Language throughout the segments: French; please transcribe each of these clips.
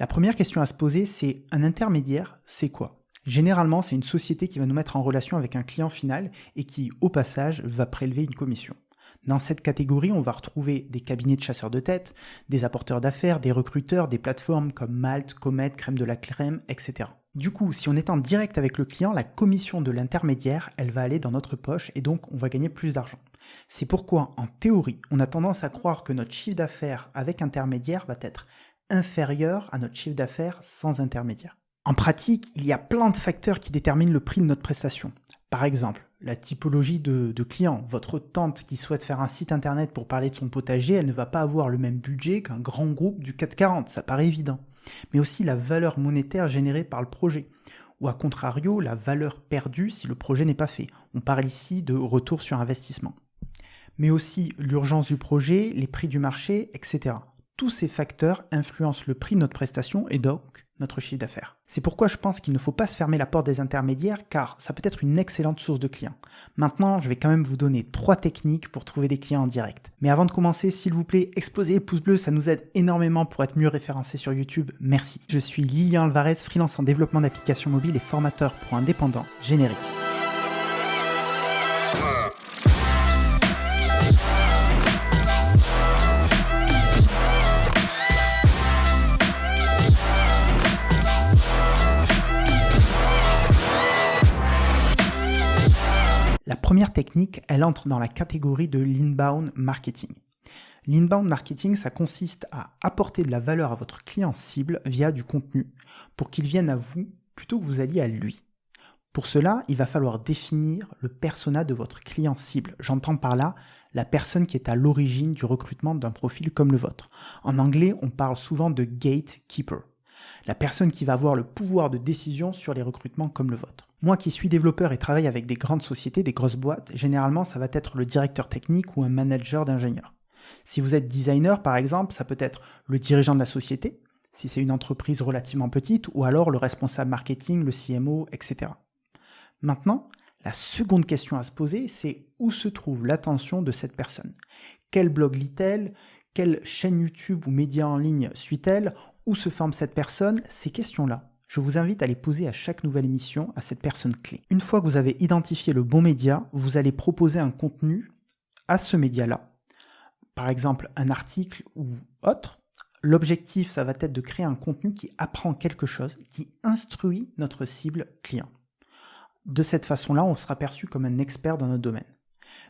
La première question à se poser, c'est un intermédiaire, c'est quoi? Généralement, c'est une société qui va nous mettre en relation avec un client final et qui, au passage, va prélever une commission. Dans cette catégorie, on va retrouver des cabinets de chasseurs de tête, des apporteurs d'affaires, des recruteurs, des plateformes comme Malte, Comet, Crème de la Crème, etc. Du coup, si on est en direct avec le client, la commission de l'intermédiaire, elle va aller dans notre poche et donc on va gagner plus d'argent. C'est pourquoi, en théorie, on a tendance à croire que notre chiffre d'affaires avec intermédiaire va être inférieur à notre chiffre d'affaires sans intermédiaire. En pratique, il y a plein de facteurs qui déterminent le prix de notre prestation. Par exemple, la typologie de client. Votre tante qui souhaite faire un site internet pour parler de son potager, elle ne va pas avoir le même budget qu'un grand groupe du CAC 40, ça paraît évident. Mais aussi la valeur monétaire générée par le projet. Ou à contrario, la valeur perdue si le projet n'est pas fait. On parle ici de retour sur investissement. Mais aussi l'urgence du projet, les prix du marché, etc. Tous ces facteurs influencent le prix de notre prestation et donc notre chiffre d'affaires. C'est pourquoi je pense qu'il ne faut pas se fermer la porte des intermédiaires car ça peut être une excellente source de clients. Maintenant, je vais quand même vous donner 3 techniques pour trouver des clients en direct. Mais avant de commencer, s'il vous plaît, explosez les pouces bleus, ça nous aide énormément pour être mieux référencés sur YouTube. Merci. Je suis Lilian Alvarez, freelance en développement d'applications mobiles et formateur pour indépendants. Générique. La première technique, elle entre dans la catégorie de l'inbound marketing. L'inbound marketing, ça consiste à apporter de la valeur à votre client cible via du contenu pour qu'il vienne à vous plutôt que vous alliez à lui. Pour cela, il va falloir définir le persona de votre client cible. J'entends par là la personne qui est à l'origine du recrutement d'un profil comme le vôtre. En anglais, on parle souvent de gatekeeper. La personne qui va avoir le pouvoir de décision sur les recrutements comme le vôtre. Moi qui suis développeur et travaille avec des grandes sociétés, des grosses boîtes, généralement ça va être le directeur technique ou un manager d'ingénieur. Si vous êtes designer par exemple, ça peut être le dirigeant de la société, si c'est une entreprise relativement petite, ou alors le responsable marketing, le CMO, etc. Maintenant, la seconde question à se poser, c'est où se trouve l'attention de cette personne? Quel blog lit-elle? Quelle chaîne YouTube ou média en ligne suit-elle? Où se forme cette personne? Ces questions-là, je vous invite à les poser à chaque nouvelle émission à cette personne clé. Une fois que vous avez identifié le bon média, vous allez proposer un contenu à ce média-là. Par exemple, un article ou autre. L'objectif, ça va être de créer un contenu qui apprend quelque chose, qui instruit notre cible client. De cette façon-là, on sera perçu comme un expert dans notre domaine.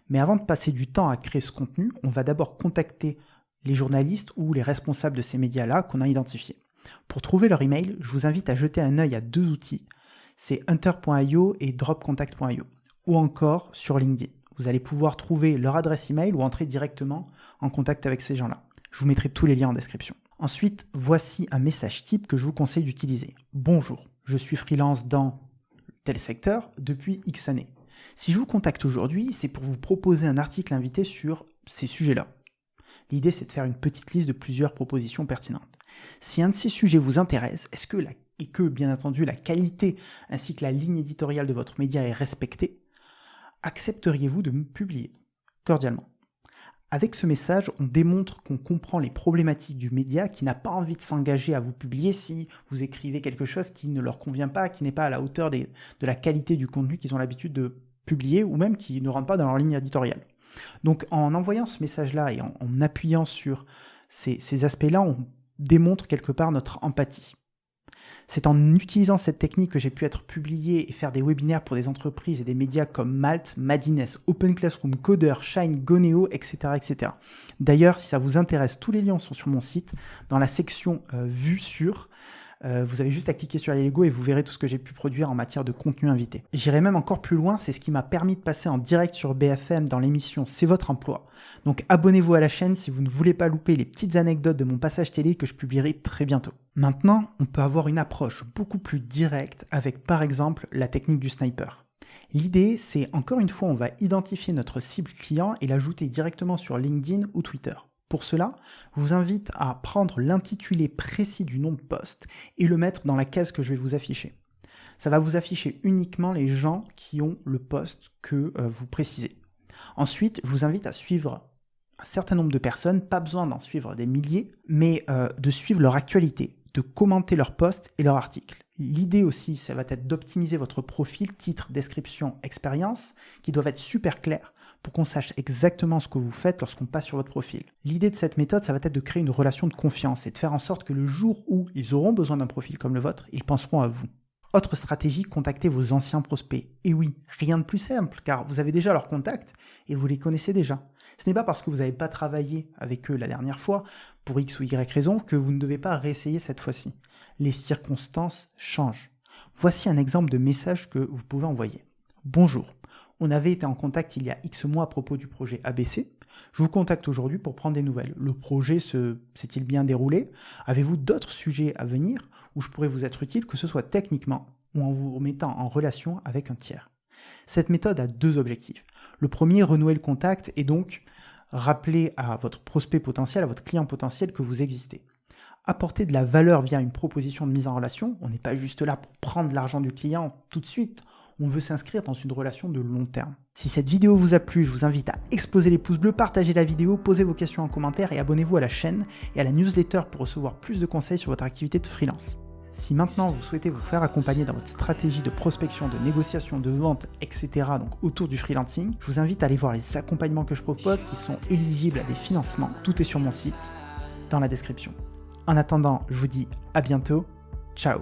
Mais avant de passer du temps à créer ce contenu, on va d'abord contacter les journalistes ou les responsables de ces médias-là qu'on a identifiés. Pour trouver leur email, je vous invite à jeter un œil à 2 outils, c'est hunter.io et dropcontact.io, ou encore sur LinkedIn. Vous allez pouvoir trouver leur adresse email ou entrer directement en contact avec ces gens-là. Je vous mettrai tous les liens en description. Ensuite, voici un message type que je vous conseille d'utiliser. Bonjour, je suis freelance dans tel secteur depuis X années. Si je vous contacte aujourd'hui, c'est pour vous proposer un article invité sur ces sujets-là. L'idée, c'est de faire une petite liste de plusieurs propositions pertinentes. Si un de ces sujets vous intéresse, et que, bien entendu, la qualité ainsi que la ligne éditoriale de votre média est respectée, accepteriez-vous de me publier cordialement? Avec ce message, on démontre qu'on comprend les problématiques du média, qui n'a pas envie de s'engager à vous publier si vous écrivez quelque chose qui ne leur convient pas, qui n'est pas à la hauteur de la qualité du contenu qu'ils ont l'habitude de publier, ou même qui ne rentre pas dans leur ligne éditoriale. Donc en envoyant ce message-là et en appuyant sur ces aspects-là, on démontre quelque part notre empathie. C'est en utilisant cette technique que j'ai pu être publié et faire des webinaires pour des entreprises et des médias comme Malte, Madines, Open Classroom, Coder, Shine, Goneo, etc., etc. D'ailleurs, si ça vous intéresse, tous les liens sont sur mon site, dans la section Vue sur. Vous avez juste à cliquer sur les Lego et vous verrez tout ce que j'ai pu produire en matière de contenu invité. J'irai même encore plus loin, c'est ce qui m'a permis de passer en direct sur BFM dans l'émission C'est votre emploi. Donc abonnez-vous à la chaîne si vous ne voulez pas louper les petites anecdotes de mon passage télé que je publierai très bientôt. Maintenant, on peut avoir une approche beaucoup plus directe avec par exemple la technique du sniper. L'idée, c'est encore une fois, on va identifier notre cible client et l'ajouter directement sur LinkedIn ou Twitter. Pour cela, je vous invite à prendre l'intitulé précis du nom de poste et le mettre dans la case que je vais vous afficher. Ça va vous afficher uniquement les gens qui ont le poste que vous précisez. Ensuite, je vous invite à suivre un certain nombre de personnes, pas besoin d'en suivre des milliers, mais de suivre leur actualité, de commenter leurs posts et leurs articles. L'idée aussi, ça va être d'optimiser votre profil, titre, description, expérience, qui doivent être super clairs pour qu'on sache exactement ce que vous faites lorsqu'on passe sur votre profil. L'idée de cette méthode, ça va être de créer une relation de confiance et de faire en sorte que le jour où ils auront besoin d'un profil comme le vôtre, ils penseront à vous. Autre stratégie, contactez vos anciens prospects. Et oui, rien de plus simple, car vous avez déjà leurs contacts et vous les connaissez déjà. Ce n'est pas parce que vous n'avez pas travaillé avec eux la dernière fois, pour X ou Y raison, que vous ne devez pas réessayer cette fois-ci. Les circonstances changent. Voici un exemple de message que vous pouvez envoyer. Bonjour, on avait été en contact il y a X mois à propos du projet ABC. Je vous contacte aujourd'hui pour prendre des nouvelles. Le projet s'est-il bien déroulé? Avez-vous d'autres sujets à venir où je pourrais vous être utile, que ce soit techniquement ou en vous mettant en relation avec un tiers? Cette méthode a deux objectifs. Le premier, renouer le contact et donc rappeler à votre prospect potentiel, à votre client potentiel que vous existez. Apporter de la valeur via une proposition de mise en relation. On n'est pas juste là pour prendre l'argent du client tout de suite. On veut s'inscrire dans une relation de long terme. Si cette vidéo vous a plu, je vous invite à exploser les pouces bleus, partager la vidéo, poser vos questions en commentaire et abonnez-vous à la chaîne et à la newsletter pour recevoir plus de conseils sur votre activité de freelance. Si maintenant vous souhaitez vous faire accompagner dans votre stratégie de prospection, de négociation, de vente, etc. donc autour du freelancing, je vous invite à aller voir les accompagnements que je propose qui sont éligibles à des financements. Tout est sur mon site, dans la description. En attendant, je vous dis à bientôt. Ciao.